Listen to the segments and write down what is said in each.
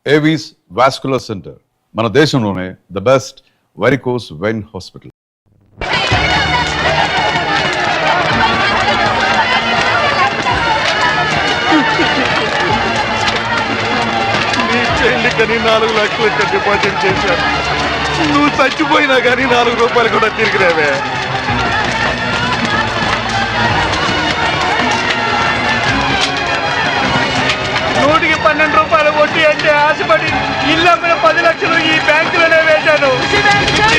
Avis vascular centre మన దేశంలోనే the best varicose vein hospital. పెళ్లికని 4 లక్షలు డిపాజిట్ చేశాను. నువ్వు చచ్చిపోయినా కానీ 4 రూపాయలు కూడా తిరిగి రావే. నూటికి 12 రూపాయలు వడ్డీ అంటే ఆశపడి ఇల్లు అమ్మిన 10 లక్షలు ఈ బ్యాంకులోనే వేశాను.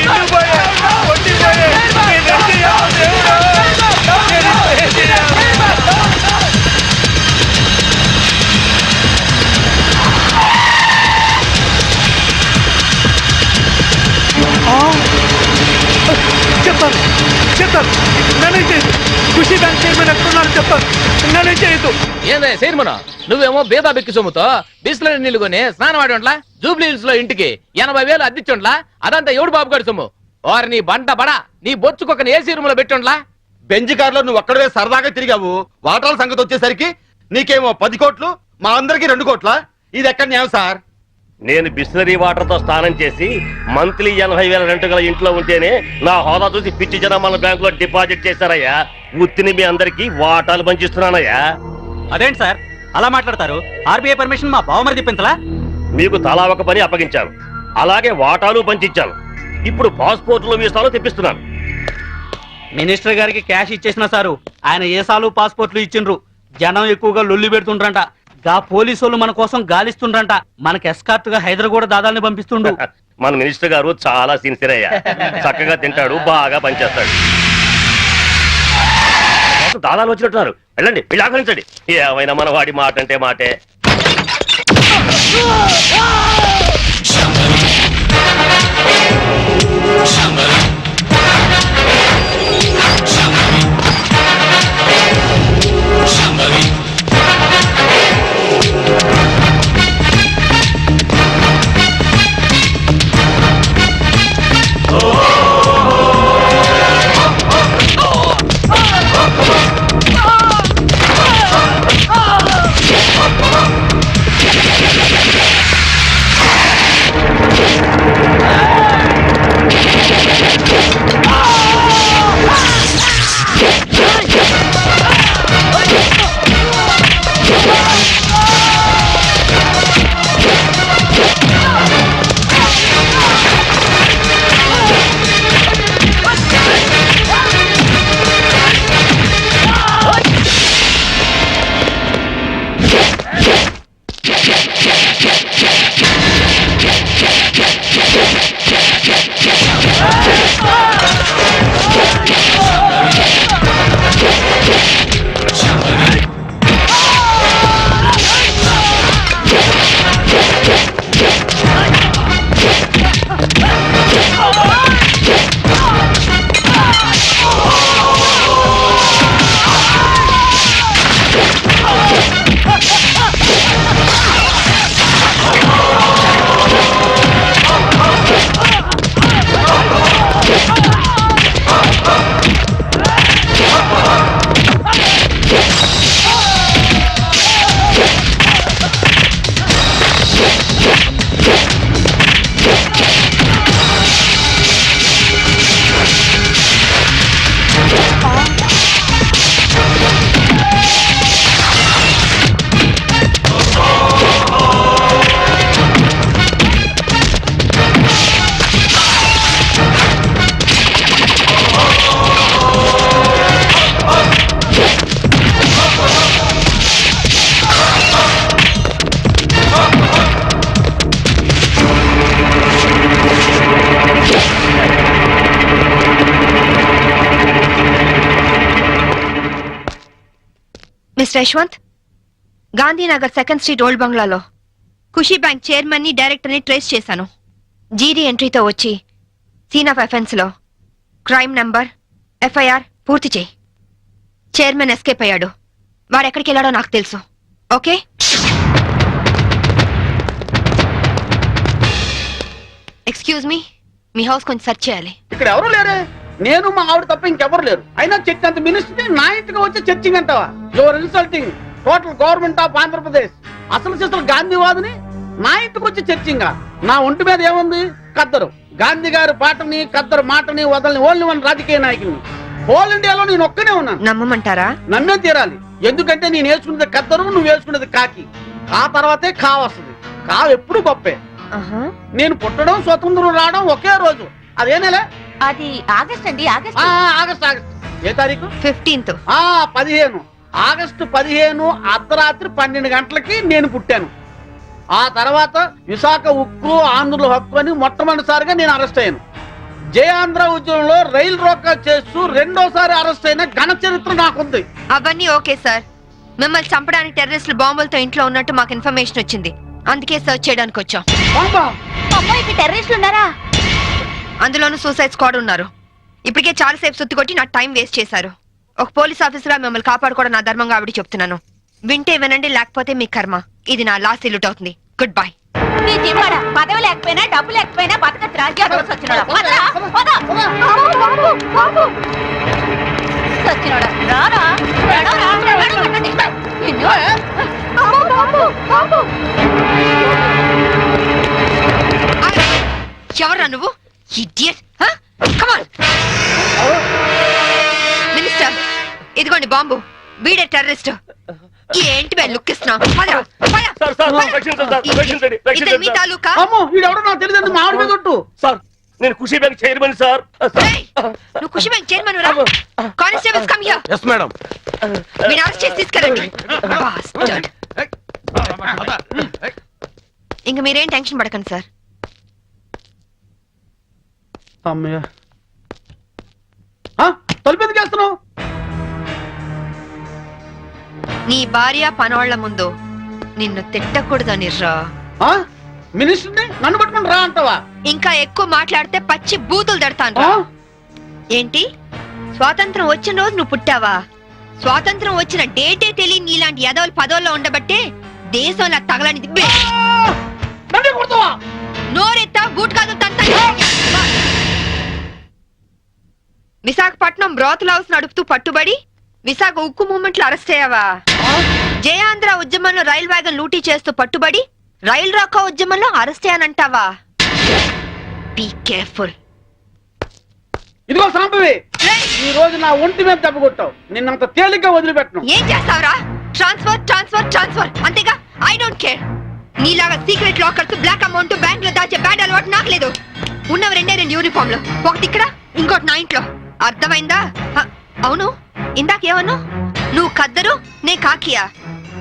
ఇల్లు పోయే, వడ్డీ పోయే. చెప్తాను నేనేం చేయదు. ఖుషి బ్యాంక్ చైర్మన్ ఎక్కడున్నారు చెప్తాను. నేనేం చేయొద్దు. ఏందే చైర్మన్, నువ్వేమో బీదా బెక్కి సొమ్ముతో బిస్లరీ నీళ్లు కొని స్నానం ఆడోంట్లా జూబ్లీ హిల్స్ లో ఇంటికి 80,000 అద్దిచ్చోంట్లా. అదంతా ఎవడు బాబు గారి సొమ్ము? వారు నీ బంట బడా నీ బొచ్చుకొక ఏసీ రూమ్ లో పెట్టోంట్లా. బెంజ్ కార్ లో నువ్వు ఒక్కడే సరదాగా తిరిగావు. వాటాల సంగతి వచ్చేసరికి నీకేమో 10 కోట్లు, మా అందరికి 2 కోట్ల. ఇది ఎక్కడ న్యాయం సార్? నేను బిస్లరీ వాటర్ తో స్నానం చేసి మంత్లీ 80,000 రెంట్ గల ఇంట్లో ఉంటేనే నా హోదా చూసి పిచ్చి జనం మన బ్యాంకులో డిపాజిట్ చేశారయ్యా. ఉత్తిని మీ అందరికి వాటాలు పంచిస్తున్నానయ్యా. అదేంటి సార్ అలా మాట్లాడతారు? ఆర్బీఐ పర్మిషన్ మా బావమరిది పెంచలా? మీకు తలా ఒక పని అప్పగించాను, అలాగే వాటాలు పంచిచ్చాను. ఇప్పుడు పాస్పోర్ట్లు వీసాలు తెప్పిస్తున్నాను. మినిస్టర్ గారికి క్యాష్ ఇచ్చేసిన సారు ఆయన ఏసాలు పాస్పోర్ట్లు ఇచ్చిండ్రు. జనం ఎక్కువగా లొల్లి పెడుతుండ్రంట. గా పోలీసు మన కోసం గాలిస్తుండ్రంట. మనకి ఎస్కార్ట్ గా హైదరాబాద్ దాదాల్ని పంపిస్తుండు. మన మినిస్టర్ గారు చాలా సిన్సియర్ అయ్యా. చక్కగా తింటాడు, బాగా పనిచేస్తాడు. దాదాలు వచ్చినట్టున్నారు. వెళ్ళండి, వీళ్ళు ఆహ్వానించండి. ఏమైనా మన వాడి మాట అంటే మాటే. Mister Yashwant, Gandhinagar 2nd street old బంగ్లాలో ఖుషీ బ్యాంక్ చైర్మన్ ని డైరెక్టర్ ని ట్రేస్ చేశాను. జీడీ ఎంట్రీతో వచ్చి సీన్ ఆఫ్ అఫెన్స్ లో క్రైమ్ నంబర్ ఎఫ్ఐఆర్ పూర్తి చేయి. చైర్మన్ ఎస్కేప్ అయ్యాడు. వాడెక్కడికి వెళ్ళాడో నాకు తెలుసు. ఓకే? ఎక్స్క్యూజ్ మీ, మీ హౌస్ కొంచెం సెర్చ్ చేయాలి. ఇక్కడ ఎవరు లేరే. నేను మా ఆవిడ తప్ప ఇంకెవరు లేరు. అయినా చర్చ్ అంత మినిస్ట్రీ నా ఇంటికి వచ్చి చర్చింగ్ అంటావా? Your insulting total government of Andhra Pradesh. అసలు గాంధీవాదిని నా ఇంటికి వచ్చి చర్చింగా నా ఒంటి మీద ఏముంది? కద్దరు గాంధీ గారి పాటని కద్దరు మాటని వదలని ఓన్లీ వన్ రాజకీయ నాయకుని. హోల్ ఇండియాలో నేను ఒక్కనే ఉన్నాను. నమ్మమంటారా? నమ్మే తీరాలి. ఎందుకంటే నేను వేసుకున్నది కద్దరు, నువ్వు వేసుకున్నది కాకి. ఆ తర్వాతే కా వస్తుంది. కా ఎప్పుడు గొప్పే. ఆహా. నేను పుట్టడం, స్వతంత్రం రావడం ఒకే రోజు. అదే నెల? అది ఆగస్ట్ అండి, ఆగస్ట్. ఆగస్ట్. ఏ తారీఖు? 15th. 15. ఆగస్టు 15 అర్ధరాత్రి 12 గంటలకి నేను పుట్టాను. ఆ తర్వాత విశాఖ ఉక్కు ఆంధ్రుల హక్కు అని మొట్టమొదటిసారిగా నేను అరెస్ట్ అయ్యాను. జయాంధ్ర ఉద్యమంలో రైలు రోకా చేస్తూ రెండోసారి అరెస్ట్ అయిన ఘన చరిత్ర నాకుంది. అవన్నీ ఓకే సార్. మిమ్మల్ని చంపడానికి టెర్రరిస్టులు బాంబులతో ఇంట్లో ఉన్నట్టు మాకు ఇన్ఫర్మేషన్ వచ్చింది. అందుకే సర్చ్ చేయడానికి వచ్చాం. బాంబా? అమ్మాయికి టెర్రరిస్టులు ఉన్నారా? అందులోనూ సూసైడ్ స్క్వాడ్ ఉన్నారు. ఇప్పటికే చాలా సేపు సుత్తి కొట్టి నా టైం వేస్ట్ చేశారు. ఒక పోలీస్ ఆఫీసర్ గా మిమ్మల్ని కాపాడుకోవడం నా ధర్మంగా ఆవిడ చెప్తున్నాను. వింటే వినండి, లేకపోతే మీ కర్మ. ఇది నా లాస్ట్ ఇల్లుట్ అవుతుంది. Good bye. నీ జిమ్మడ పదవి లేకపోయినా డబ్బు లేకపోయినా బతకచ్చు రాజ్యాలు సచ్చినోడా. సచ్చినోడా రారా. ఎవరా నువ్వు? ఇడియట్. కమ్ ఆన్ మినిస్టర్, ఇదిగోండి బాంబు. వీడే టెర్రరిస్ట్. ఏంటి బే లుక్ ఇస్తున్నావు? ఇద్దరు మీ తాలూకా? అమ్మో, వీడెవడో నాకు తెలియదు. మామిడి మీద ఒట్టు. సార్ నేను ఖుషీ బ్యాంక్ చైర్మన్ సార్. ఏయ్, నువ్వు ఖుషి బ్యాంక్ చైర్మన్ రా. Constables come here. Yes madam. మీరు అరెస్ట్ చేసి తీసుకెళ్ళండి. Bastard. ఇంక మీరేం టెన్షన్ పడకండి సార్. అమ్మయ్య, తలుపు ఎందుకు వేస్తున్నావు? నీ భార్య పనోళ్ల ముందు నిన్ను తిట్టకూడదని రా. మినిస్టర్ని నన్ను పట్టుకుని రా అంటావా? ఇంకా ఎక్కువ మాట్లాడితే పచ్చి బూతులు తిడతాను రా. ఏంటి, స్వాతంత్రం వచ్చిన రోజు నువ్వు పుట్టావా? స్వాతంత్రం వచ్చిన డేటే తెలియని నీలాంటి ఎదవలు పదవుల్లో ఉండబట్టే దేశంలో తగలనిది. నోరెత్తా బూట్ కాదు తంతా. విశాఖపట్నం బ్రోతల్ హౌస్ నడుపుతూ పట్టుబడి విశాఖ ఉక్కు మూవ్మెంట్ లో అరెస్ట్ అయ్యావా? జయాంధ్ర ఉద్యమంలో రైల్ వ్యాగన్ లూటీ చేస్తూ పట్టుబడి రైలు రోకా ఉద్యమంలో అరెస్ట్ అయ్యానంటావా? Be careful. ఇదిగో సాంబవి, ఈ రోజు నా ఒంటి మీద దెబ్బ కొట్టావు. నిన్నంత తేలిగ్గా వదిలిపెట్టను. ఏం చేస్తావురా? ట్రాన్స్ఫర్ ట్రాన్స్ఫర్ ట్రాన్స్ఫర్ అంతేగా. I don't care. నీలాగా secret lockers, black amount bank లో దాచే బ్యాడ్ అలవాటు నాకు లేదు. ఉన్నవి 2 యూనిఫామ్ లో, ఒకటి ఇక్కడ, ఇంకోటి నా ఇంట్లో. అర్థమైందా? అవును, ఇందాకేమన్నా? నువ్వు కద్దరు, నే కాకియా.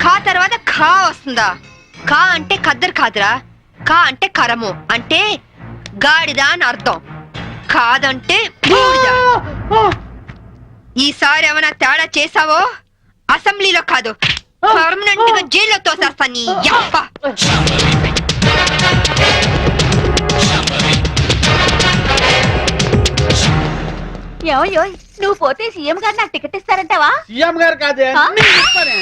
ఖా తర్వాత ఖా వస్తుందా? ఖా అంటే ఖద్దరు కాదురా. ఖా అంటే కరము, అంటే గాడిద అని అర్థం. కాదంటే బూడిద. ఈసారి ఏమైనా తేడా చేసావో అసెంబ్లీలో కాదు, పర్మనెంట్ గా జైల్లో తోసేస్తా నీ యప్ప. ఏమయ్యో, నువ్వు పోతే సీఎం గారు నాకు టికెట్ ఇస్తారంటావా? సీఎం గారు కాదే, నేను ఇస్తానే.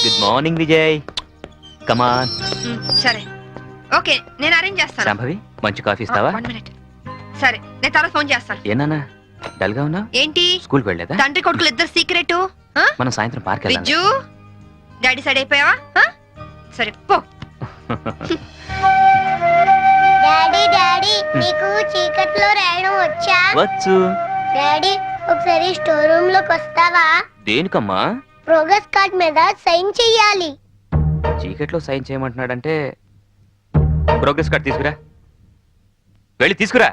Good morning Vijay. కమాన్. సరే, ఓకే, నేను అరేంజ్ చేస్తాను. శాంభవి, మంచి కాఫీ ఇస్తావా? 1 minute. సరే, నేను తర్వాత ఫోన్ చేస్తాను. ఏనా డల్ గా ఉన్నా? ఏంటి, స్కూల్కి వెళ్ళలేదా? తండ్రి కొడుకులు ఇద్దరు సీక్రెట్? మనం సాయంత్రం పార్క్ వెళ్దాం. విజ్జు, డాడీ సైడ్ అయిపోయావా? సరే పో. డాడీ డాడీ, నీకు చీకట్లో రాయడం వచ్చా? వచ్చు. డాడీ, ఒకసారి స్టోర్ రూమ్ లోకి వస్తావా? దేనికమ్మా? ప్రోగ్రెస్ కార్డ్ మీద సైన్ చెయ్యాలి. చీకట్లో సైన్ చేయమంటున్నాడంటే ప్రోగ్రెస్ కార్డ్ తీసుకురా. వెళ్ళి తీసుకురా.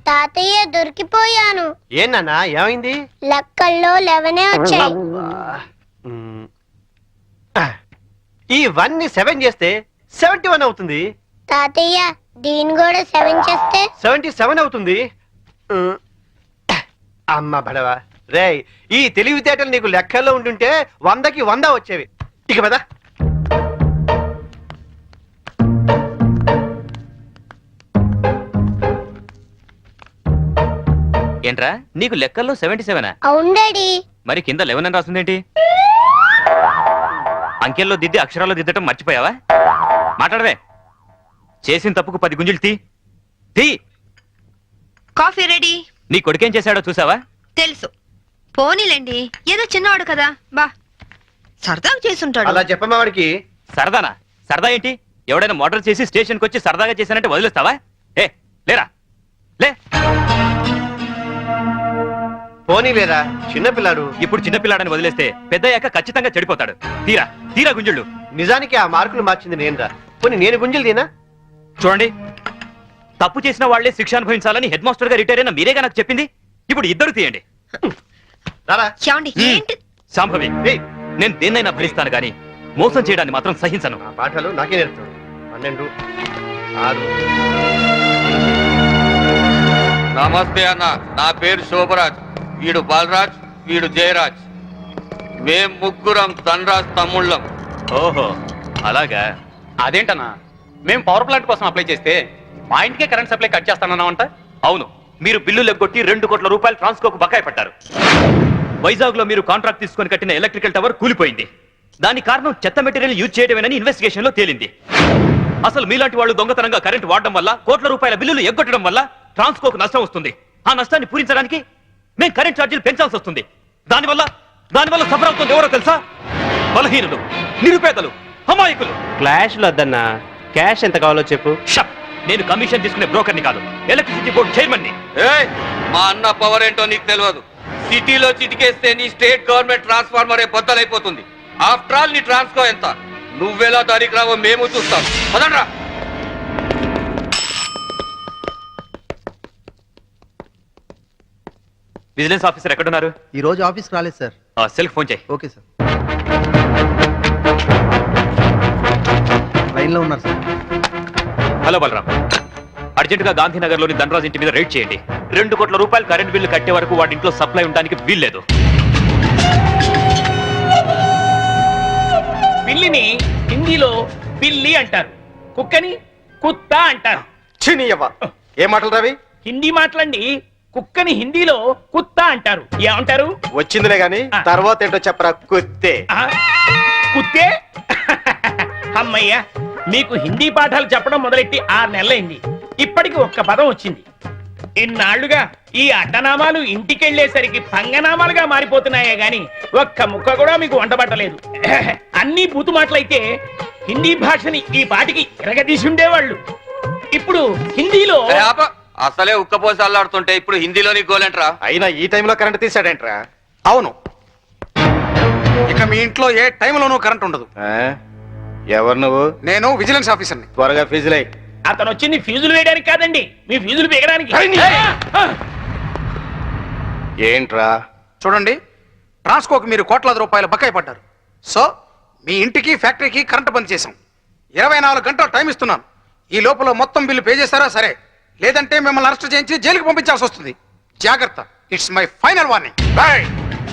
తాతయ్య, దొరికిపోయాను. ఏనా ఏమైంది? లెక్కల్లో 11 వచ్చాయి. ఈ 1 ని 7 చేస్తే 71 అవుతుంది. తాతయ్య, దీన్ని కూడా 7 చేస్తే 77 అవుతుంది. అమ్మ బడవా రేయ్, ఈ తెలివితేటలు నీకు లెక్కల్లో ఉంటుంటే 100కి 100 వచ్చేవి. ఇక పద. ఏంట్రా, నీకు లెక్కల్లో 77? అవును డాడీ. మరి కింద 11 అని రాస్తుందేంటి? అంకెల్లో దిద్ది అక్షరాల్లో దిద్దటం మర్చిపోయావా? మాట్లాడవే. చేసిన తప్పుకు 10 గుంజులు తీ. Coffee ready. నీ కొడుకేం చేశాడో చూసావా? తెలుసు. పోనీలేండి, ఏదో చిన్నవాడు కదా, బా సరదాగా చేసుంటాడు. అలా చెప్పమ్మా వాడికి. సరదానా? సరదా ఏంటి? ఎవడైనా మర్డర్ చేసి స్టేషన్కి వచ్చి సరదాగా చేశానంటే వదిలేస్తావా? లేరా లే. పోనీ లేదా చిన్నపిల్లాడు. ఇప్పుడు చిన్నపిల్లాడని వదిలేస్తే పెద్దయ్యాక ఖచ్చితంగా చెడిపోతాడు. తీరా గుంజుళ్ళు. నిజానికి ఆ మార్కులు మార్చింది నేనురా. పోనీ నేను గుంజలు తీనా? చూడండి, తప్పు చేసిన వాళ్లే శిక్ష అనుభవించాలని హెడ్ మాస్టర్ గా రిటైర్ అయిన మీరేగా నాకు చెప్పింది. ఇప్పుడు ఇద్దరు తీయండి. శాంభవి, నేను దేన్నైనా భరిస్తాను గాని మోసం చేయడాన్ని మాత్రం సహించను. పాఠాలు నాకే నేర్పుతాడు. 12, 6. నమస్తే అన్న, నా పేరు శోభరాజ్, వీడు బాలరాజ్, వీడు జయరాజ్. మేం ముగ్గురం ధనరాజ్ తమ్ముళ్ళం. ఓహో అలాగా. అదేంటన్నా, మేము పవర్ ప్లాంట్ కోసం అప్లై చేస్తే మా ఇంటికే కరెంట్ సప్లై కట్ చేస్తానన్నామంట. అవును, మీరు బిల్లు లెగ్గొట్టి 2 కోట్ల రూపాయలు ట్రాన్స్కోకు బకాయి పట్టారు. వైజాగ్ లో మీరు కాంట్రాక్ట్ తీసుకొని కట్టిన ఎలక్ట్రికల్ టవర్ కూలిపోయింది. దానికి కారణం చెత్త మెటీరియల్ యూజ్ చేయడమేనని ఇన్వెస్టిగేషన్ లో తేలింది. అసలు మీలాంటి వాళ్ళు దొంగతనంగా కరెంట్ వాడడం వల్ల కోట్ల రూపాయల బిల్లులు ఎగ్గొట్టడం వల్ల ట్రాన్స్కోకు నష్టం వస్తుంది. ఆ నష్టాన్ని పూరించడానికి మేము కరెంట్ ఛార్జీలు పెంచాల్సి వస్తుంది. దానివల్ల సఫర్ అవుతుంది ఎవరో తెలుసా? బలహీనులు, నిరుపేదలు, అమాయకులు. క్లాష్ వద్దన్నా, క్యాష్ ఎంత కావాలో చెప్పు. నేను కమిషన్ తీసుకునే బ్రోకర్ని కాదు, ఎలక్ట్రిసిటీ బోర్డు చైర్మన్ ని. మా అన్న పవర్ ఏంటో నీకు తెలియదు. సిటీలో చిటికేస్తే నీ స్టేట్ గవర్నమెంట్ ట్రాన్స్ఫార్మర్ బద్దలైపోతుంది. ఆఫ్టర్ ఆల్ నీ ట్రాన్స్కో ఎంత? నువ్వెలా దానికి రావో మేము చూస్తాం. పదండ్రా. విజిలెన్స్ ఆఫీసర్ ఎక్కడున్నారు? ఈ రోజు ఆఫీస్కి రాలేదు సార్. సెల్కి ఫోన్ చేయి. Okay sir. లైన్లో ఉన్నారు సార్. హలో బలరాం, అర్జెంట్ గా గాంధీనగర్ లోని ధనరాజ్ ఇంటి మీద రైడ్ చేయండి. 2 కోట్ల రూపాయలు కరెంట్ బిల్లు కట్టే వరకు వాడి ఇంట్లో సప్లై ఉండడానికి వీల్లేదు. పిల్లిని హిందీలో పిల్లి అంటారు, కుక్కని కుత్తా అంటారు. ఏ మాటలు రావి? హిందీ మాటలండి. కుక్కని హిందీలో కుత్తా అంటారు. ఏమంటారు? వచ్చిందిలే గాని తర్వాత ఏంటో చెప్పరా. కుత్తే. కుత్తే? అమ్మయ్యా, మీకు హిందీ పాఠాలు చెప్పడం మొదలెట్టి 6 నెలలైంది. ఇప్పటికి ఒక్క పదం వచ్చింది. ఇన్నాళ్లుగా ఈ అడ్డనామాలు ఇంటికెళ్లేసరికి పంగనామాలుగా మారిపోతున్నాయే గాని ఒక్క ముక్క కూడా మీకు వంటబట్టలేదు. అన్ని బూతు మాటలైతే హిందీ భాషని ఈ పాటికి ఎరగదీసి ఉండేవాళ్ళు. ఇప్పుడు హిందీలో అసలే ఉక్కపోసి అల్లాడుతుంటే ఇప్పుడు హిందీలో నీ గోలేంట్రా? అయినా ఈ టైంలో కరెంట్ తీసాడేంట్రా? అవును, ఇక మీ ఇంట్లో ఏ టైంలోనూ కరెంట్ ఉండదు. ఎవరు నువ్వు? నేను విజిలెన్స్ ఆఫీసర్ని. త్వరగా ఫీజులై. అతను వచ్చింది ఫీజులు వేయడానికి కాదండి, మీ ఫీజులు పీకడానికి. ఏంట్రా? చూడండి, ట్రాన్స్కోకి మీరు కోట్లాది రూపాయలు బకాయి పడ్డారు. సో మీ ఇంటికి ఫ్యాక్టరీకి కరెంట్ బంద్ చేశాం. 24 గంటలు టైం ఇస్తున్నాను. ఈ లోపల మొత్తం బిల్లు పే చేస్తారా సరే, లేదంటే మిమ్మల్ని అరెస్ట్ చేయించి జైలుకి పంపించాల్సి వస్తుంది. జాగ్రత్త, it's my final warning.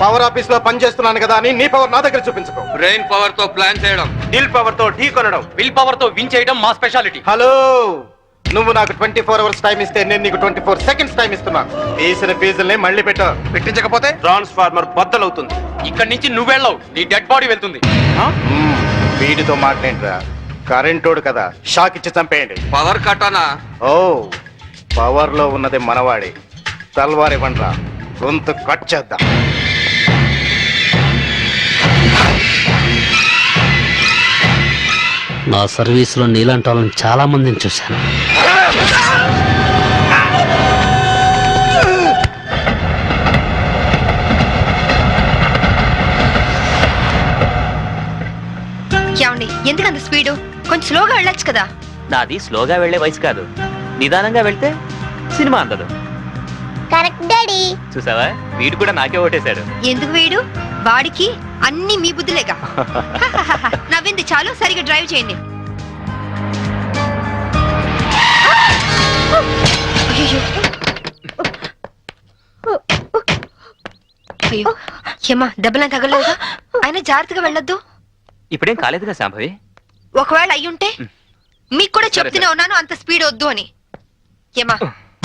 Power office లో పని చేస్తున్నాను కదా అని నీ పవర్ నా దగ్గర చూపించుకో. బ్రెయిన్ పవర్ తో ప్లాన్ చేయడం, దిల్ పవర్ తో ఢీ కొనడం, విల్ పవర్ తో విన్ చేయడం మా స్పెషాలిటీ. హలో, నువ్వు నాకు 24 అవర్స్ టైం ఇస్తే నేను నీకు 24 సెకండ్స్ టైం ఇస్తున్నాను. తీసిన ఫీజుల్ని మళ్ళీ పెట్టించకపోతే ట్రాన్స్ఫార్మర్ బద్దలవుతుంది. ఇక్కడి నుంచి నువ్వెళ్ళవు, నీ డెడ్ బాడీ వెళ్తుంది. వీడితో మాట్లాడరా, కరెంటోడు కదా, షాక్ ఇచ్చి చంపేయండి. పవర్ కట్టానా? ఓ, పవర్ లో ఉన్నది మనవాడి. తల్వార్ ఇవ్వండిరా, గొంతు కట్ చేద్దాం. నా సర్వీస్ లో నీలాంటి వాళ్ళని చాలా మందిని చూశాను. ఎందుకంత స్పీడు? కొంచెం స్లోగా వెళ్ళొచ్చు కదా. నాది స్లోగా వెళ్లే వయసు కాదు, నిదానంగా వెళ్తే సినిమా అందదు. Correct daddy. చూసావా, వీడు కూడా నాకే ఓటేశాడు. ఎందుకు వీడు? వాడికి అన్ని మీ బుద్ధులేగా. నవ్వింది చాలు, సరిగా డ్రైవ్ చేయండి. అయ్యో ఏమా, దెబ్బలా తగలేదా? అయినా జాగ్రత్తగా వెళ్ళొద్దు. ఇప్పుడేం కాలేదుగా శాంభవి. ఒకవేళ అయ్యుంటే మీకు కూడా చెప్తూనే ఉన్నాను అంత స్పీడ్ వద్దు అని. ఏమా,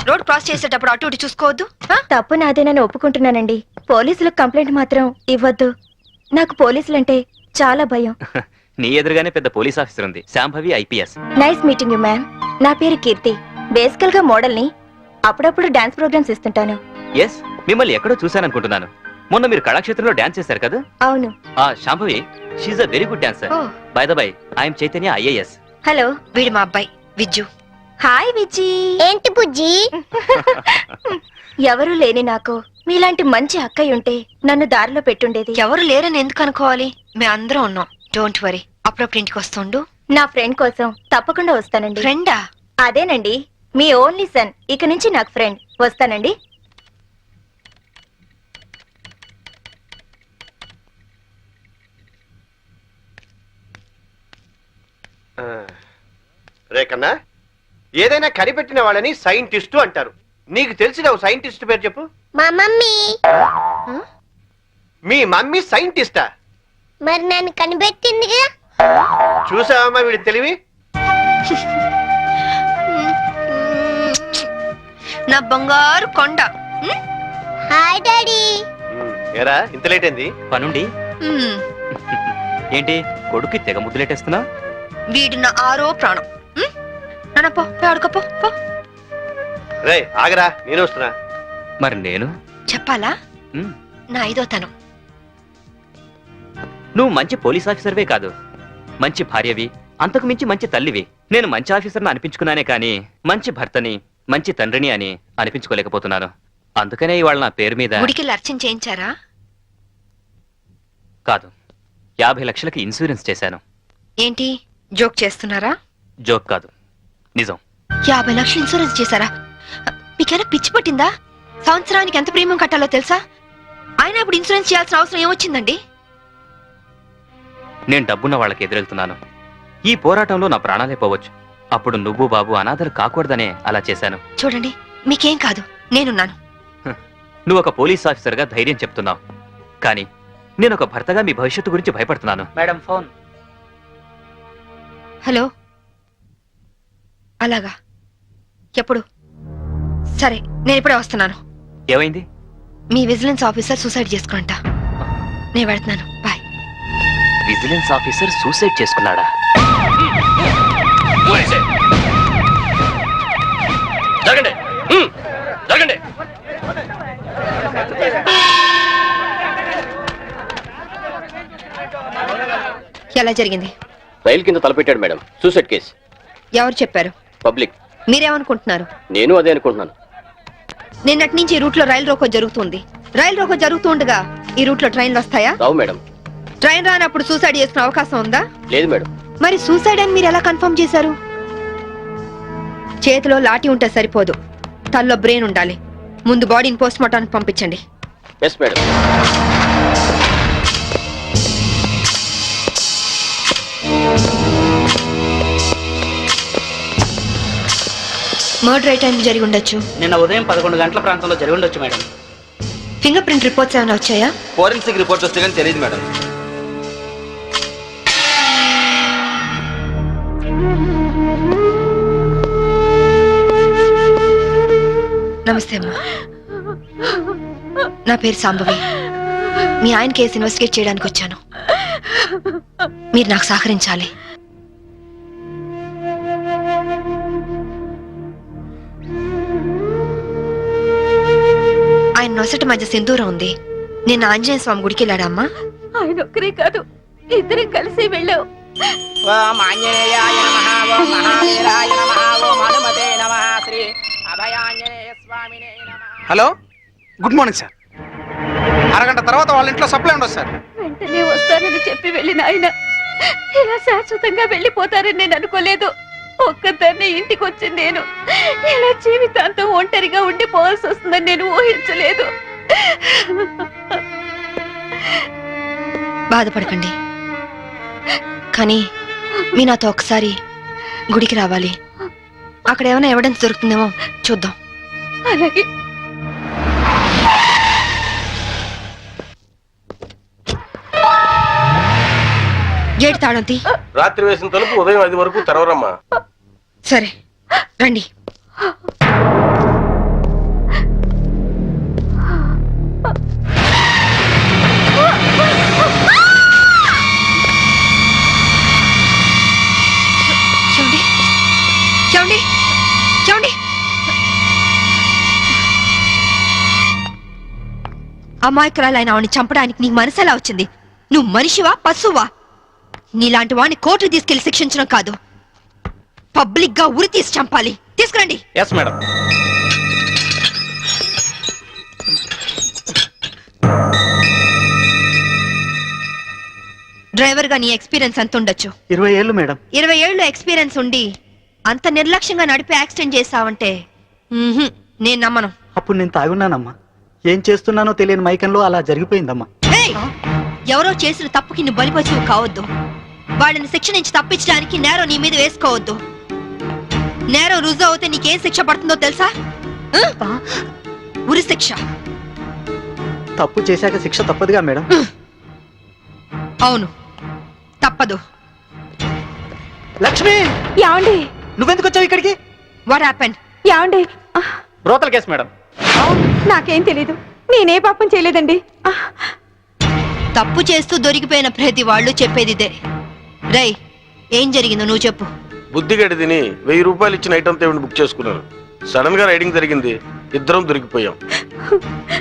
రోడ్ క్రాస్ చేసేటప్పుడు అటు ఇటు చూసుకోవద్దు. తప్పు నాదేనని ఒప్పుకుంటున్నానండి. పోలీసులకు కంప్లైంట్ మాత్రం ఇవ్వద్దు. నాకు పోలీసులంటే చాలా భయం. నీ ఎదురుగానే పెద్ద పోలీస్ ఆఫీసర్ ఉంది, Shambhavi IPS. Nice meeting you ma'am. నా పేరు కీర్తి. బేసికల్ గా మోడల్ ని. అప్పుడప్పుడు డాన్స్ ప్రోగ్రామ్స్ ఇస్తుంటాను. ఎస్, మిమ్మల్ని ఎక్కడో చూశాననుకుంటున్నాను. మొన్న మీరు కళాక్షేత్రంలో డాన్స్ చేశారు కదా? అవును. Shambhavi, she's a very good dancer. ఓ. By the by, I'm Chaitanya IAS. Hello. వీడు మా అబ్బాయి విజ్జు. హాయ్ విజీ. ఏంటి బుజ్జి? ఎవరు లేని నాకు మీలాంటి మంచి అక్కయ్య ఉంటే నన్ను దారిలో పెట్టుండేది. ఎవరు లేరని ఎందుకు అనుకోవాలి? మేమందరం ఉన్నాం. Don't worry. అప్పుడప్పుడు ఇంటికి వస్తుండు. నా ఫ్రెండ్ కోసం తప్పకుండా వస్తానండి. ఫ్రెండా? అదేనండి, మీ ఓన్లీ సన్. ఇక నుంచి నాకు ఫ్రెండ్. వస్తానండి. రే కన్నా, ఏదైనా కనిపెట్టిన వాళ్ళని సైంటిస్టు అంటారు. నీకు తెలిసిన ఓ సైంటిస్ట్ పేరు చెప్పు. మా మమ్మీ. మీ మమ్మీ సైంటిస్టా? మరి నన్ను కనిపెట్టిందిగా. చూసావమ్మా వీడి తెలివి. నా బంగారు కొండ. Hi daddy. ఏరా ఇంత లేట్ అయింది? పనుండి. మ్మ్. ఏంటి కొడుక్కి తెగ ముద్దులెట్టేస్తున్నా? వీడు నా ఆరో ప్రాణం. నాన్న పో, పోయి ఆడుకోపో పో. రే ఆగరా, నేను వస్తున్నా. మరి నేను చెప్పాలా? మ్, నా ఐదో తనం. నువ్వు మంచి పోలీస్ ఆఫీసర్వే కాదు, మంచి భార్యవి, అంతకు మించి మంచి తల్లివి. నేను మంచి ఆఫీసర్ని అనిపించుకున్నానే కానీ మంచి భర్తని, మంచి తండ్రిని అని అనిపించుకోలేకపోతున్నాను. అందుకనే ఇవాళ నా పేరు మీద గుడికి అర్చన చేయించారా? కాదు, 50 లక్షలకి ఇన్సూరెన్స్ చేశాను. ఏంటి జోక్ చేస్తున్నారా? జోక్ కాదు, నిజం. 50 లక్షలు ఇన్సూరెన్స్ చేశారా? మీకైనా పిచ్చి పట్టిందా? సంవత్సరానికి ఎంత ప్రీమియం కట్టాలో తెలుసా? అయినా ఇప్పుడు ఇన్సూరెన్స్ చేయాల్సిన అవసరం ఏమొచ్చిందండి? నేను డబ్బున్న వాళ్ళకి ఎదురెళ్తున్నాను. ఈ పోరాటంలో నా ప్రాణాలే పోవచ్చు. అప్పుడు నువ్వు బాబు అనాథలు కాకూడదనే అలా చేశాను. చూడండి, మీకేం కాదు, నేనున్నాను. నువ్వు ఒక పోలీస్ ఆఫీసర్గా ధైర్యం చెప్తున్నావు, కానీ నేను ఒక భర్తగా మీ భవిష్యత్తు గురించి భయపడుతున్నాను. Madam phone. హలో. అలాగా? ఎప్పుడు? సరే, నేను ఇప్పుడే వస్తున్నాను. ఏమైంది? మీ విజిలెన్స్ ఆఫీసర్ సూసైడ్ చేసుకుంట. నేను వెళ్తున్నాను. బాయ్. విజిలెన్స్ ఆఫీసర్ సూసైడ్ చేసుకున్నాడా? జరగండి, జరగండి. ఎలా జరిగింది? రైలు కింద తలపెట్టాడు మేడం. Suicide case. ఎవరు చెప్పారు? పబ్లిక్. మీరేమనుకుంటున్నారు? నేను అదే అనుకుంటున్నాను. నిన్నటి నుంచి ఈ రూట్ లో రైలు రోకో జరుగుతుంది. రైలు రోకో జరుగుతూ ఉండగా ఈ రూట్ లో ట్రైన్లు వస్తాయా? రావు మేడం. ట్రైన్ రానప్పుడు సూసైడ్ చేసుకునే అవకాశం ఉందా? లేదు మేడం. మరి సూసైడ్ అని మీరు ఎలా కన్ఫర్మ్ చేశారు? చేతిలో లాఠీ ఉంటే సరిపోదు, తల్లో బ్రెయిన్ ఉండాలి. ముందు బాడీని పోస్ట్ మార్టానికి పంపించండి. Yes madam. మర్డర్ ఏ టైం జరిగి ఉండొచ్చు? నిన్న ఉదయం 11 గంటల ప్రాంతంలో జరిగి ఉండొచ్చు మేడం. ఫింగర్ ప్రింట్ రిపోర్ట్స్ ఏమైనా వచ్చాయా? ఫోరెన్సిక్ రిపోర్ట్ వస్తే కానీ తెలియదు మేడం. నమస్తే అమ్మా. నా పేరు సాంబవి. మీ ఆయన కేసు ఇన్వెస్టిగేట్ చేయడానికి వచ్చాను. మీరు నాకు సహకరించాలి. ఆయన నొసటి మధ్య సింధూరం ఉంది. నేను ఆంజనేయ స్వామి గుడికి వెళ్ళాడమ్మా. ఆయన ఒక్కరే కాదు, ఇద్దరం కలిసి వెళ్ళావు. ఓం ఆంజనేయాయ నమః, ఓం మహావీరాయ నమః, ఓం హనుమతే నమః, శ్రీ అభయాంజనేయ స్వామినే నమః. Hello, good morning sir. అరగంట తర్వాత వాళ్ళ ఇంట్లో సప్లై ఉండదు సార్. వెంటనే వస్తానని చెప్పి వెళ్ళిన ఆయన ఇలా శాశ్వతంగా వెళ్ళిపోతారని నేను అనుకోలేదు. ఒక్కదాన్ని ఇంటికి వచ్చి నేను ఇలా జీవితాంతం ఒంటరిగా ఉండిపోవాల్సి వస్తుందని నేను ఊహించలేదు. బాధపడకండి, కానీ మీ నాతో ఒకసారి గుడికి రావాలి. అక్కడ ఏమైనా ఎవిడెన్స్ దొరుకుతుందేమో చూద్దాం. అలాగే. గేట్ తాళం తీ. రాత్రి వేసిన తలుపు ఉదయం 5 వరకు తెరవరమ్మా. సరే రండి. చూడండి చూడండి, అమాయకురాలైన ఆవిని చంపడానికి నీకు మనసు ఎలా వచ్చింది? నువ్వు మనిషివా పశువా? నీలాంటి వాడిని కోర్టు తీసుకెళ్లి శిక్షించడం కాదు, పబ్లిక్ గా ఉరి తీసి చంపాలి. తీసుకురండి. Yes madam. డ్రైవర్ గా నీ ఎక్స్పీరియన్స్ ఎంత ఉండొచ్చు? 20 ఏళ్ళు మేడం. 20 ఏళ్ళు ఎక్స్పీరియన్స్ ఉండి అంత నిర్లక్ష్యంగా నడిపి యాక్సిడెంట్ చేసావంటే నేను నమ్మను. అప్పుడు నేను తాగున్నానమ్మా. ఏం చేస్తున్నానో తెలియని మైకంలో అలా జరిగిపోయిందమ్మా. ఏయ్! ఎవరో చేసిన తప్పుకి నువ్వు బలిపశువు కావద్దు. వాళ్ళని శిక్ష నుంచి తప్పించడానికి నేరం నీ మీద వేసుకోవద్దు. నేరం రుజువు అవుతే నీకేం శిక్ష పడుతుందో తెలుసా? ఉరి శిక్ష. తప్పు చేశాక శిక్ష తప్పదుగా మేడం. అవును, తప్పదు. లక్ష్మి, యాండి నువ్వెందుకు వచ్చావు ఇక్కడికి? What happened? యాండి బ్రోతల్ కేసు మేడం. నాకేం తెలీదు, నేనే పాపం చేయలేదండి. తప్పు చేస్తూ దొరికిపోయిన ప్రతి వాళ్ళు చెప్పేది ఇదే. రై, ఏం జరిగిందో నువ్వు చెప్పు. బుద్ధిగడి తిని 1000 రూపాయలు ఇచ్చిన ఐటమ్ తేవిని బుక్ చేసుకున్నాను. సడన్ గా రైడింగ్ జరిగింది, ఇద్దరం దొరికిపోయాం.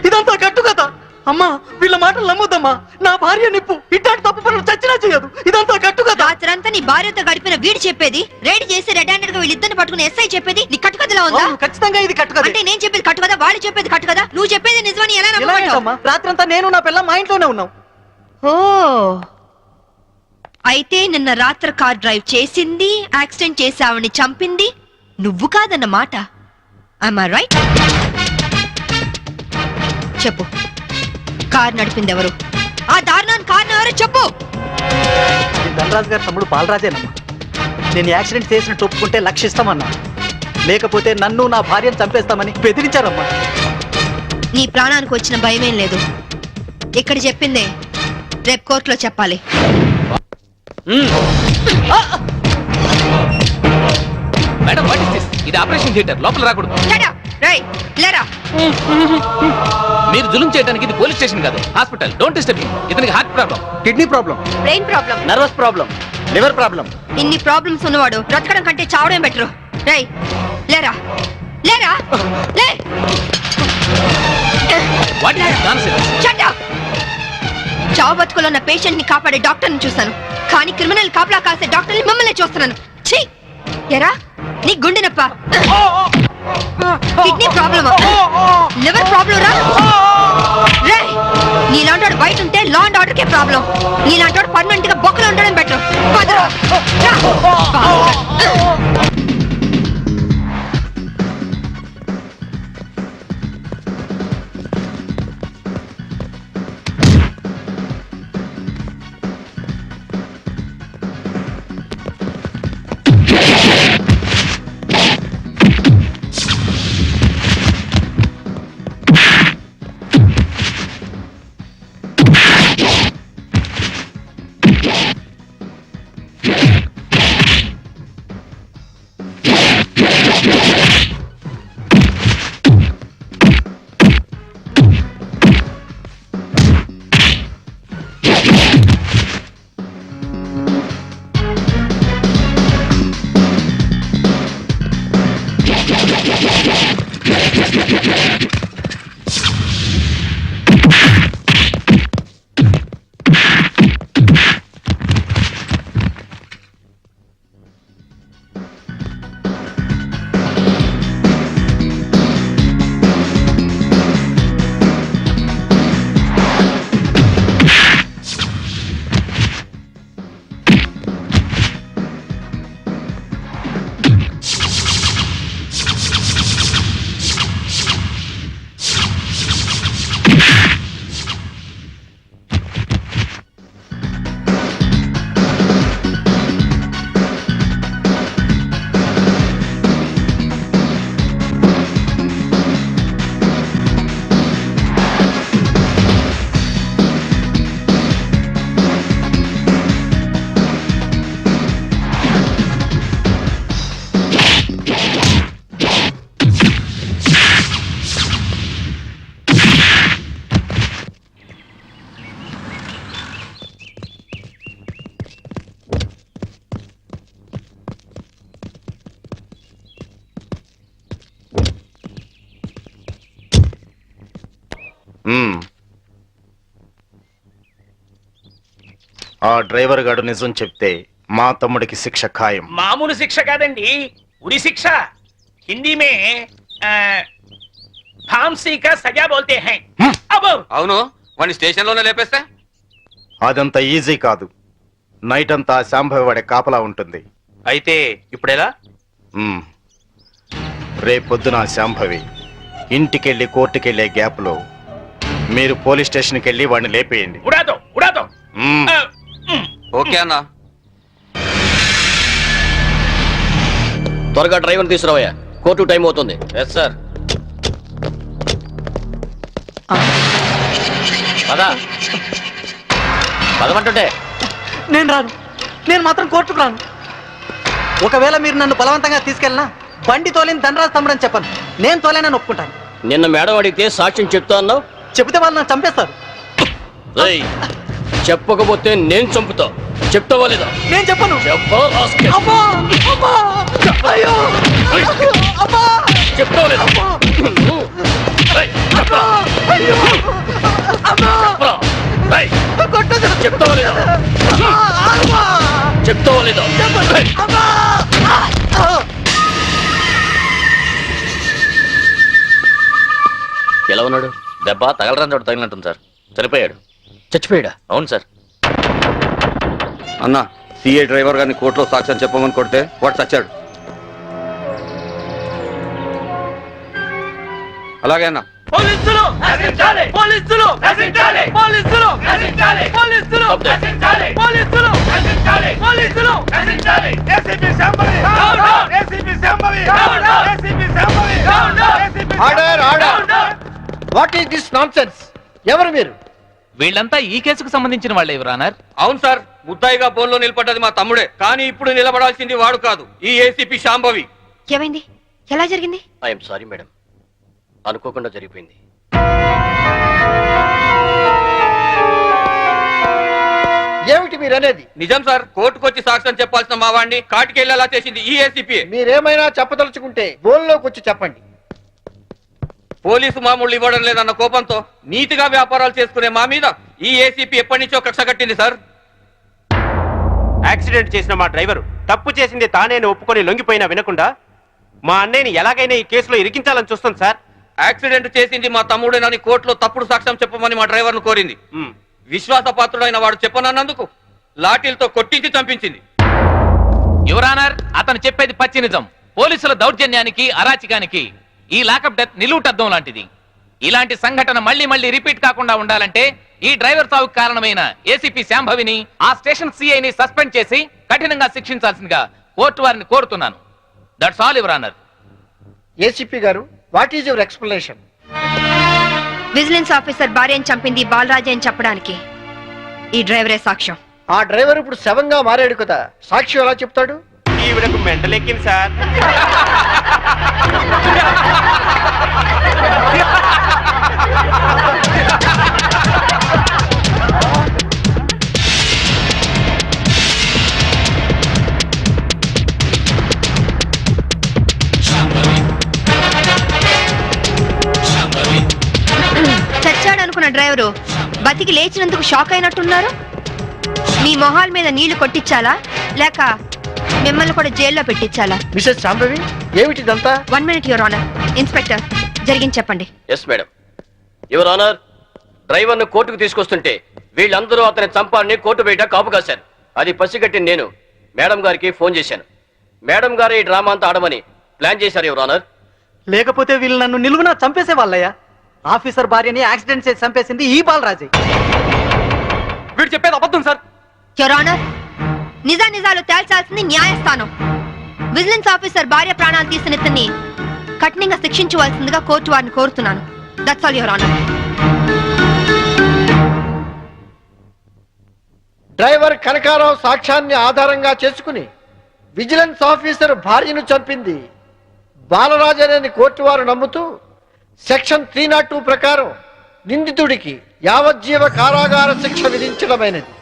ఇదంతా కట్టు కదా అమ్మా. వీళ్ళ మాటలు నమ్మొద్దమ్మా. నా భార్య నిప్పు ఇట్లాంటి తప్పు పనులు చచ్చినా చేయదు. ఇదంతా కట్టు కదా. రాత్రంతా నీ భార్యతో గడిపిన వీడు చెప్పేది, రైడ్ చేసి రెడ్ హ్యాండెడ్ గా వీళ్ళిద్దరిని పట్టుకుని ఎస్ఐ చెప్పేది నీ కట్టు కథలా ఉందా? ఖచ్చితంగా ఇది కట్టు కదా. అంటే నేను చెప్పేది కట్టు కదా, వాళ్ళు చెప్పేది కట్టు కదా. నువ్వు చెప్పేది నిజమని ఎలా నమ్మమంటావు? రాత్రంతా నేను నా పిల్ల మా ఇంట్లోనే ఉన్నాం. ఓ, అయితే నిన్న రాత్రి కార్ డ్రైవ్ చేసింది, యాక్సిడెంట్ చేసావని చంపింది నువ్వు కాదన్నమాట. am I right? చెప్పు, కార్ నడిపింది ఎవరు? ఆ దారుణాన్ని కారణం ఎవరు చెప్పు. ధనరాజు గారి తమ్ముడు బాలరాజేనమ్మా. నేను యాక్సిడెంట్ చేసినట్టు ఒప్పుకుంటే లక్షిస్తామన్నా, లేకపోతే నన్ను నా భార్యను చంపేస్తామని బెదిరించారమ్మా. నీ ప్రాణానికి వచ్చిన భయమేం లేదు. ఇక్కడ చెప్పిందే రేపు కోర్టులో చెప్పాలి. Madam, what is this? ఇది ఆపరేషన్ థియేటర్, లోపల రాకూడదు. Shut up! రేయ్, లేరా. మీరు జులుం చేయడానికి ఇది పోలీస్ స్టేషన్ కాదు, హాస్పిటల్. Don't disturb him. ఇతనికి heart problem, kidney problem, brain problem, nervous problem, liver problem. ఇన్ని ప్రాబ్లమ్స్ ఉన్నవాడు బ్రతకడం కంటే చావడం బెటరు. రేయ్, లేరా లేరా లే. What is this nonsense? Shut up! చావు బతుకులో ఉన్న పేషెంట్ ని కాపాడే డాక్టర్ని చూశాను, కానీ క్రిమినల్ కాపలా కాసే డాక్టర్ని మిమ్మల్ని చూస్తున్నాను. ఛీ! ఎరా, నీ గుండె నొప్ప, కిడ్నీ ప్రాబ్లమా, లివర్ ప్రాబ్లం రా. రేయ్, నీలాంటి బయట ఉంటే law and order K problem. నీలాంటి పర్మనెంట్ గా బొక్కలు ఉండడం బెటర్. ఆ డ్రైవర్ గాడు నిజం చెప్తే మా తమ్ముడికి శిక్ష ఖాయం. మామూలు శిక్ష కాదండి, ఉరి శిక్ష. హిందీ మే फांसी का सजा बोलते हैं. अब అవును వాడిని స్టేషన్ లోనే లేపేస్తే అదంత ఈజీ కాదు. నైట్ అంతా శాంభవి వాడే కాపలా ఉంటుంది. అయితే ఇప్పుడెలా? రేపొద్దున శాంభవి ఇంటికెళ్ళి కోర్టుకెళ్లే గ్యాప్ లో మీరు పోలీస్ స్టేషన్కి వెళ్ళి వాడిని లేపేయండి. उड़ा दो, उड़ा दो. ఓకే అన్నా. త్వరగా డ్రైవర్ తీసుకురావయ్యా, కోర్టు టైం అవుతుంది. Yes sir. పదా పదమంటుంటే. నేను రాను, నేను మాత్రం కోర్టుకు రాను. ఒకవేళ మీరు నన్ను బలవంతంగా తీసుకెళ్ళినా బండి తోలేని ధనరాజు తమ్ముడని చెప్పను. నేను తోలేనని ఒప్పుకుంటాను. నిన్న మేడం అడిగితే సాక్ష్యం చెప్తా అన్నావు. చెబితే వాళ్ళు నన్ను చంపేస్తారు. రేయ్, చెప్పకపోతే నేను చంపుతా. చెప్తావా లేదా? నేను చెప్పను. చెప్పా అబ్బా! అబ్బా! అయ్యో! అబ్బా! చెప్తావా లేదా? రేయ్, చెప్పరా? అయ్యో! అబ్బా! చెప్పరా? రేయ్, కొట్టొద్దు. చెప్తావా లేదా? అబ్బా! చెప్తావా లేదా? రేయ్. అబ్బా! ఎలా ఉన్నాడు? దెబ్బ తగలరాని చోట తగిలినట్టుంది సార్. చనిపోయాడు. చచ్చిపోయాడా? అవును సార్. అన్నా సిఐ డ్రైవర్ గారిని కోర్టులో సాక్ష్యం చెప్పమని కొడితే వాడు చచ్చాడు. అలాగే అన్నా. పోలీసులు నశించాలి, పోలీసులు నశించాలి, పోలీసులు నశించాలి, పోలీసులు నశించాలి, పోలీసులు నశించాలి, పోలీసులు నశించాలి. ACP Shambhavi, ACP Shambhavi, ACP Shambhavi, order, order. What is this nonsense? ఎవరు మీరు? వీళ్ళంతా ఈ కేసుకు సంబంధించిన వాళ్ళే యువరానర్. అవును సార్, ముద్దాయిగా బోన్లో నిలబడ్డది మా తమ్ముడే. కానీ ఇప్పుడు నిలబడాల్సింది వాడు కాదు, ఈ ఏసీపీ శాంభవి. ఏమైంది? ఎలా జరిగింది? ఐఎమ్ సారీ మేడం, అనుకోకుండా జరిగిపోయింది. ఏమిటి మీరు అనేది? నిజం సార్, కోర్టుకు వచ్చి సాక్ష్యం చెప్పాల్సిన మా వాడిని కాటికెళ్ళేలా చేసింది ఈ ఏసీపీ. మీరేమైనా చెప్పదలుచుకుంటే బోన్లోకి వచ్చి చెప్పండి. పోలీసు మామూలు ఇవ్వడం లేదన్న కోపంతో నీతిగా వ్యాపారాలు చేసుకునే మా మీద ఈ ఏసీపీ ఎప్పటి నుంచో కక్ష కట్టింది సార్. యాక్సిడెంట్ చేసిన మా డ్రైవర్ తప్పు చేసింది తానేని ఒప్పుకొని లొంగిపోయినా వినకుండా మా అన్నయ్యని ఎలాగైనా ఈ కేసులో ఇరికించాలని చూస్తుంది సార్. యాక్సిడెంట్ చేసింది మా తమ్ముడేనని కోర్టులో తప్పుడు సాక్ష్యం చెప్పమని మా డ్రైవర్ను కోరింది. విశ్వాసపాత్రుడైన వాడు చెప్పనన్నందుకు లాఠీలతో కొట్టించి చంపించింది. యువరానర్, అతను చెప్పేది పచ్చి నిజం. పోలీసుల దౌర్జన్యానికి, అరాచకానికి ఈ లాకప్ డెత్ నిలువుటద్దం లాంటిది. ఇలాంటి సంఘటన మళ్ళీ మళ్ళీ రిపీట్ కాకుండా ఉండాలంటే ఈ డ్రైవర్ సావుకు కారణమైన ఏసీపీ శాంభవిని, ఆ స్టేషన్ సిఐని సస్పెండ్ చేసి కఠినంగా శిక్షించాల్సిందిగా కోర్టు వారిని కోరుతున్నాను. That's all your honour. ఏసీపీ గారు, what is your explanation? Vigilance officer భార్యను చంపింది బాలరాజే అని చెప్పడానికి ఈ డ్రైవరే సాక్ష్యం. ఆ డ్రైవర్ ఇప్పుడు శవంగా మారాడు కదా, సాక్షి ఎలా చెప్తాడు? ఈవిడకు మెంటలెక్కింది సార్. చచ్చాడనుకున్న డ్రైవరు బతికి లేచినందుకు షాక్ అయినట్టున్నారు. మీ మొహాల మీద నీళ్లు కొట్టించాలా లేక మిమ్మల్ని కూడా జైల్లో పెట్టించాలా? మిసెస్ శాంభవి, ఏమిటిదంతా? 1 minute యువర్ ఆనర్. ఇన్స్పెక్టర్, జరిగింది చెప్పండి. Yes madam. Your honour, driver ను కోర్టుకు తీసుకొస్తుంటే వీళ్ళందరూ అతని చంపాలని కోర్టు బయట కాపు కాశారు. అది పసిగట్టి నేను మేడం గారికి ఫోన్ చేశాను. మేడం గారు ఈ డ్రామా అంతా ఆడమని ప్లాన్ చేశారు యువర్ ఆనర్. లేకపోతే వీళ్ళు నన్ను నిలువునా చంపేసే వాళ్ళయ్యా. ఆఫీసర్ భార్యని యాక్సిడెంట్ చేసి చంపేసింది ఈ బాలరాజే. వీడు చెప్పేది అబద్ధం సార్. యువర్ ఆనర్, నిజాలు తేల్చాల్సింది న్యాయస్థానం. విజిలెన్స్ ఆఫీసర్ భార్య ప్రాణాలు తీసిన ఇతన్ని కఠినంగా శిక్షించవలసిందిగా కోర్టు వారిని కోరుతున్నాను. That's all your honour. Driver Kanakarao సాక్ష్యాన్ని ఆధారంగా చేసుకుని విజిలెన్స్ ఆఫీసర్ భార్యను చంపింది బాలరాజనేని కోర్టు వారు నమ్ముతూ సెక్షన్ 302 ప్రకారం నిందితుడికి యావజ్జీవ కారాగార శిక్ష విధించడమైనది.